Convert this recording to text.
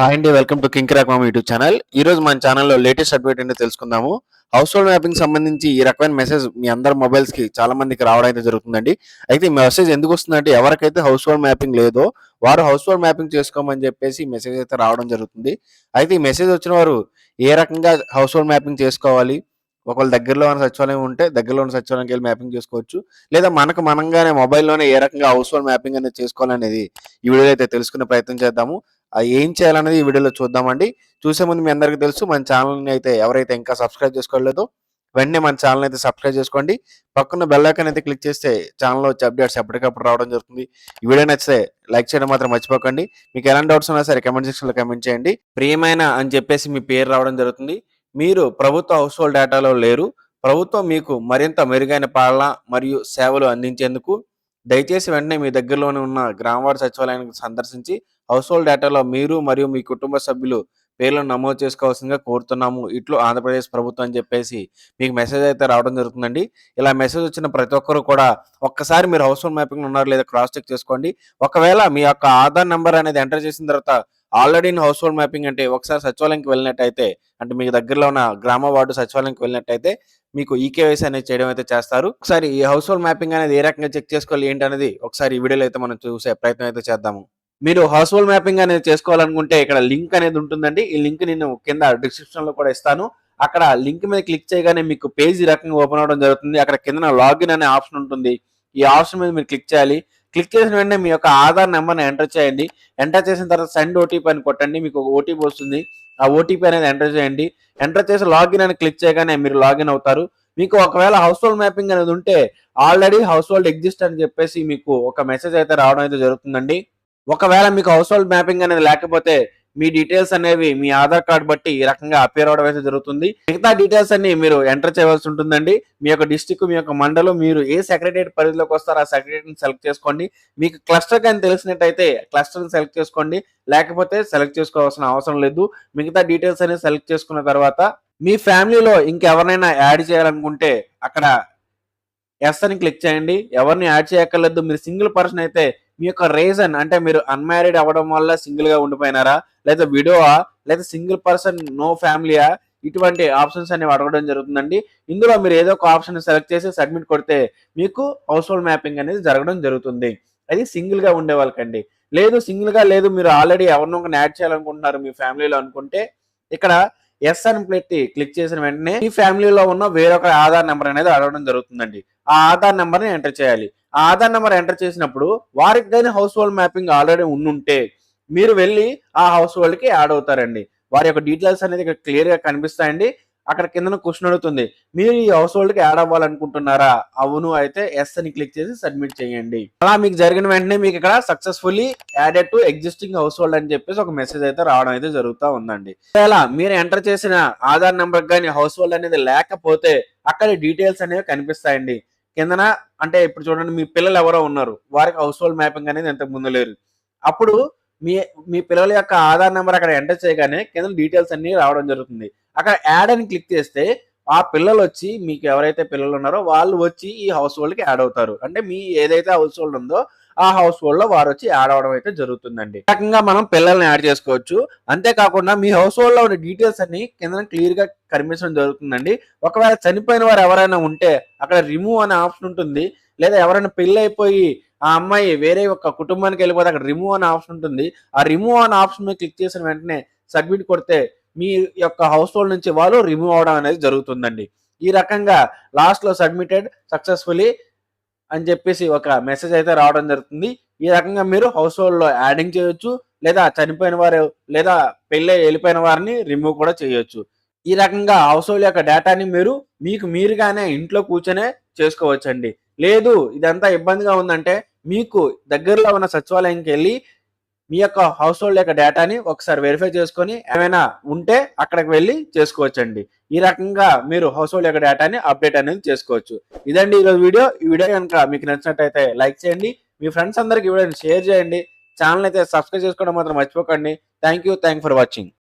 Hi అండి. Welcome to king crack mom YouTube channel. ఈ రోజు మన ఛానల్‌లో లేటెస్ట్ అప్డేట్ ఏంటో తెలుసుకుందాము. హౌస్ హోల్డ్ మ్యాపింగ్ సంబంధించి ఈ రకమైన మెసేజ్ మీ అందరి మొబైల్స్‌కి చాలా మందికి రావడం అయితే జరుగుతుందండి. అయితే ఈ మెసేజ్ ఎందుకు వస్తుందంటే ఎవరికైతే హౌస్ హోల్డ్ మ్యాపింగ్ లేదో వారు హౌస్ హోల్డ్ మ్యాపింగ్ చేసుకోమని చెప్పేసి ఈ మెసేజ్ అయితే రావడం జరుగుతుంది. అయితే ఈ మెసేజ్ వచ్చిన వారు ఏ రకంగా హౌస్ హోల్డ్ మ్యాపింగ్ చేసుకోవాలి? ఒకవేళ దగ్గరలో ఉన్న సచివాలయం ఉంటే దగ్గరలో ఉన్న సచివాలయంకి వెళ్ళి మ్యాపింగ్ చేసుకోవచ్చు. లేదా మనకు మనంగానే మొబైల్‌లోనే ఏ రకంగా హౌస్ హోల్డ్ మ్యాపింగ్ అనేది చేసుకోవాలనేది ఈ వీడియోలో అయితే తెలుసుకునే ప్రయత్నం చేద్దాము. ఏం చేయాలనేది ఈ వీడియోలో చూద్దామండి. చూసే ముందు మీ అందరికీ తెలుసు మన ఛానల్‌ని అయితే ఎవరైతే ఇంకా సబ్స్క్రైబ్ చేసుకోలేదో వెంటనే మన ఛానల్‌ని అయితే సబ్స్క్రైబ్ చేసుకోండి. పక్కన బెల్ ఐకాన్ అయితే క్లిక్ చేస్తే ఛానల్‌లో వచ్చే అప్డేట్స్ ఎప్పటికప్పుడు రావడం జరుగుతుంది. ఈ వీడియో నచ్చితే లైక్ చేయడం మాత్రం మర్చిపోకండి. మీకు ఎలాంటి డౌట్స్ ఉన్నా సరే కామెంట్ సెక్షన్‌లో కామెంట్ చేయండి. ప్రియమైన అని చెప్పేసి మీ పేరు రావడం జరుగుతుంది. మీరు ప్రభుత్వ హౌస్ హోల్డ్ డేటాలో లేరు. ప్రభుత్వం మీకు మరింత మెరుగైన పాలన మరియు సేవలు అందించేందుకు దయచేసి వెంటనే మీ దగ్గరలోనే ఉన్న గ్రామవార్డు సచివాలయానికి సందర్శించి హౌస్ హోల్డ్ డేటాలో మీరు మరియు మీ కుటుంబ సభ్యులు పేర్లను నమోదు చేసుకోవాల్సిందిగా కోరుతున్నాము. ఇట్లు ఆంధ్రప్రదేశ్ ప్రభుత్వం అని చెప్పేసి మీకు మెసేజ్ అయితే రావడం జరుగుతుందండి. ఇలా మెసేజ్ వచ్చిన ప్రతి ఒక్కరు కూడా ఒక్కసారి మీరు హౌస్ హోల్డ్ మ్యాపింగ్ ఉన్నారు లేదా క్రాస్ చెక్ చేసుకోండి. ఒకవేళ మీ యొక్క ఆధార్ నెంబర్ అనేది ఎంటర్ చేసిన తర్వాత ఆల్రెడీ హౌస్ హోల్డ్ మ్యాపింగ్ అంటే ఒకసారి సచివాలయంకి వెళ్ళినట్టయితే అంటే మీకు దగ్గరలో ఉన్న గ్రామ వార్డు సచివాలయంకి వెళ్ళినట్టయితే మీకు ఈకేవైసీ అనేది చేయడం అయితే చేస్తారు. ఒకసారి ఈ హౌస్ హోల్డ్ మ్యాపింగ్ అనేది ఏ రకంగా చెక్ చేసుకోవాలి ఏంటి అనేది ఒకసారి ఈ వీడియోలో అయితే మనం చూసే ప్రయత్నం అయితే చేద్దాము. మీరు హౌస్ హోల్డ్ మ్యాపింగ్ అనేది చేసుకోవాలనుకుంటే ఇక్కడ లింక్ అనేది ఉంటుందండి. ఈ లింక్ నేను కింద డిస్క్రిప్షన్ లో కూడా ఇస్తాను. అక్కడ లింక్ మీద క్లిక్ చేయగానే మీకు పేజ్ రకంగా ఓపెన్ అవడం జరుగుతుంది. అక్కడ కింద లాగిన్ అనే ఆప్షన్ ఉంటుంది. ఈ ఆప్షన్ మీద మీరు క్లిక్ చేయాలి. క్లిక్ చేసిన వెంటనే మీ యొక్క ఆధార్ నెంబర్ని ఎంటర్ చేయండి. ఎంటర్ చేసిన తర్వాత సెండ్ ఓటీపీ అని కొట్టండి. మీకు ఒక ఓటీపీ వస్తుంది. ఆ ఓటీపీ అనేది ఎంటర్ చేయండి. ఎంటర్ చేసి లాగిన్ అని క్లిక్ చేయగానే మీరు లాగిన్ అవుతారు. మీకు ఒకవేళ హౌస్ హోల్డ్ మ్యాపింగ్ అనేది ఉంటే ఆల్రెడీ హౌస్ హోల్డ్ ఎగ్జిస్ట్ అని చెప్పేసి మీకు ఒక మెసేజ్ అయితే రావడం అయితే జరుగుతుందండి. ఒకవేళ మీకు హౌస్ హోల్డ్ మ్యాపింగ్ అనేది లేకపోతే మీ డీటెయిల్స్ అనేవి మీ ఆధార్ కార్డ్ బట్టి ఈ రకంగా అపేర్ అవడం అయితే జరుగుతుంది. మిగతా డీటెయిల్స్ అన్ని మీరు ఎంటర్ చేయవలసి ఉంటుందండి. మీ యొక్క డిస్టిక్, మీ యొక్క మండలం, మీరు ఏ సెక్రటరియట్ పరిధిలోకి వస్తారో ఆ సెక్రటరీని సెలెక్ట్ చేసుకోండి. మీకు క్లస్టర్ కానీ తెలిసినట్టయితే క్లస్టర్ని సెలెక్ట్ చేసుకోండి. లేకపోతే సెలెక్ట్ చేసుకోవాల్సిన అవసరం లేదు. మిగతా డీటెయిల్స్ అనేది సెలెక్ట్ చేసుకున్న తర్వాత మీ ఫ్యామిలీలో ఇంకెవరినైనా యాడ్ చేయాలనుకుంటే అక్కడ ఎస్ అని క్లిక్ చేయండి. ఎవరిని యాడ్ చేయక్కర్లేదు. మీరు సింగిల్ పర్సన్ అయితే మీ యొక్క రీజన్ అంటే మీరు అన్మ్యారీడ్ అవ్వడం వల్ల సింగిల్ గా ఉండిపోయినారా, లేదా విడోవా, లేదా సింగిల్ పర్సన్ నో ఫ్యామిలీయా, ఇటువంటి ఆప్షన్స్ అనేవి అడగడం జరుగుతుందండి. ఇందులో మీరు ఏదో ఒక ఆప్షన్ సెలెక్ట్ చేసి సబ్మిట్ కొడితే మీకు హౌస్ హోల్డ్ మ్యాపింగ్ అనేది జరగడం జరుగుతుంది. అది సింగిల్ గా ఉండే వాళ్ళకండి. లేదు సింగిల్ గా లేదు, మీరు ఆల్రెడీ ఎవరినో ఒకరిని యాడ్ చేయాలనుకుంటున్నారు మీ ఫ్యామిలీలో అనుకుంటే ఇక్కడ ఎస్ అని పెట్టి క్లిక్ చేసిన వెంటనే మీ ఫ్యామిలీలో ఉన్న వేరొక ఆధార్ నెంబర్ అనేది అడగడం జరుగుతుందండి. ఆ ఆధార్ నెంబర్ ని ఎంటర్ చేయాలి. ఆ ఆధార్ నెంబర్ ఎంటర్ చేసినప్పుడు వారికి కానీ హౌస్ హోల్డ్ మ్యాపింగ్ ఆల్రెడీ ఉండుంటే మీరు వెళ్ళి ఆ హౌస్ హోల్డ్ కి యాడ్ అవుతారండి. వారి యొక్క డీటెయిల్స్ అనేది ఇక్కడ క్లియర్ గా కనిపిస్తాయండి. అక్కడ కింద క్వశ్చన్ అడుగుతుంది, మీరు ఈ హౌస్ హోల్డ్ కి యాడ్ అవ్వాలనుకుంటున్నారా? అవును అయితే ఎస్ అని క్లిక్ చేసి సబ్మిట్ చేయండి. అలా మీకు జరిగిన వెంటనే మీకు ఇక్కడ successfully added to existing house hold అని చెప్పేసి ఒక మెసేజ్ అయితే రావడం అయితే జరుగుతూ ఉందండి. ఇలా మీరు ఎంటర్ చేసిన ఆధార్ నెంబర్ కానీ హౌస్ హోల్డ్ అనేది లేకపోతే అక్కడ డీటెయిల్స్ అనేవి కనిపిస్తాయండి. కిందన అంటే ఇప్పుడు చూడండి, మీ పిల్లలు ఎవరో ఉన్నారు, వారికి హౌస్ హోల్డ్ మ్యాపింగ్ అనేది ఇంతకు ముందు లేరు. అప్పుడు మీ మీ పిల్లల యొక్క ఆధార్ నెంబర్ అక్కడ ఎంటర్ చేయగానే కింద డీటెయిల్స్ అన్ని రావడం జరుగుతుంది. అక్కడ యాడ్ అని క్లిక్ చేస్తే ఆ పిల్లలు వచ్చి, మీకు ఎవరైతే పిల్లలు ఉన్నారో వాళ్ళు వచ్చి ఈ హౌస్ హోల్డ్ కి యాడ్ అవుతారు. అంటే మీ ఏదైతే హౌస్ హోల్డ్ ఉందో ఆ హౌస్ హోల్డ్ లో వారు వచ్చి యాడ్ అవడం అయితే జరుగుతుందండి. ఈ రకంగా మనం పిల్లల్ని యాడ్ చేసుకోవచ్చు. అంతేకాకుండా మీ హౌస్ హోల్డ్ లో ఉన్న డీటెయిల్స్ అన్ని కింద క్లియర్ గా కనిపించడం జరుగుతుందండి. ఒకవేళ చనిపోయిన వారు ఎవరైనా ఉంటే అక్కడ రిమూవ్ అనే ఆప్షన్ ఉంటుంది. లేదా ఎవరైనా పెళ్లి అయిపోయి ఆ అమ్మాయి వేరే ఒక కుటుంబానికి వెళ్ళిపోతే అక్కడ రిమూవ్ అనే ఆప్షన్ ఉంటుంది. ఆ రిమూవ్ అనే ఆప్షన్ మీద క్లిక్ చేసిన వెంటనే సబ్మిట్ కొడితే మీ యొక్క హౌస్ హోల్డ్ నుంచి వాళ్ళు రిమూవ్ అవడం అనేది జరుగుతుందండి. ఈ రకంగా లాస్ట్ లో సబ్మిటెడ్ సక్సెస్ఫుల్లీ అని చెప్పేసి ఒక మెసేజ్ అయితే రావడం జరుగుతుంది. ఈ రకంగా మీరు హౌస్ హోల్డ్ లో యాడింగ్ చేయొచ్చు, లేదా చనిపోయిన వారు లేదా పెళ్ళి వెళ్ళిపోయిన వారిని రిమూవ్ కూడా చేయొచ్చు. ఈ రకంగా హౌస్ హోల్డ్ యొక్క డేటాని మీరు మీకు మీరుగానే ఇంట్లో కూర్చొనే చేసుకోవచ్చండి. లేదు ఇదంతా ఇబ్బందిగా ఉందంటే మీకు దగ్గరలో ఉన్న సచివాలయంకి వెళ్ళి మీ యొక్క హౌస్ హోల్డ్ యొక్క డేటాని ఒకసారి వెరిఫై చేసుకొని ఏమైనా ఉంటే అక్కడికి వెళ్ళి చేసుకోవచ్చండి. ఈ రకంగా మీరు హౌస్ హోల్డ్ యొక్క డేటాని అప్డేట్ అనేది చేసుకోవచ్చు. ఇదండి ఈరోజు వీడియో. ఈ వీడియో కనుక మీకు నచ్చినట్టయితే లైక్ చేయండి, మీ ఫ్రెండ్స్ అందరికి వీడియోని షేర్ చేయండి, ఛానల్ అయితే సబ్స్క్రైబ్ చేసుకోవడం మాత్రం మర్చిపోకండి. Thank you for watching.